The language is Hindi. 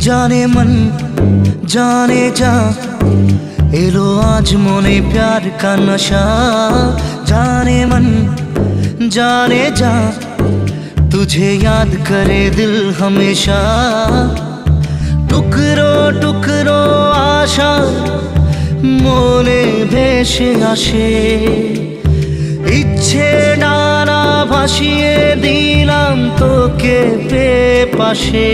जाने मन जाने जा एलो आज मोने प्यार का नशा। जाने मन जाने जा तुझे याद करे दिल हमेशा। टुकरो टुकरो आशा मोने भेसे आसे इच्छे डाना भासिए दिलाम तोके पे पाशे।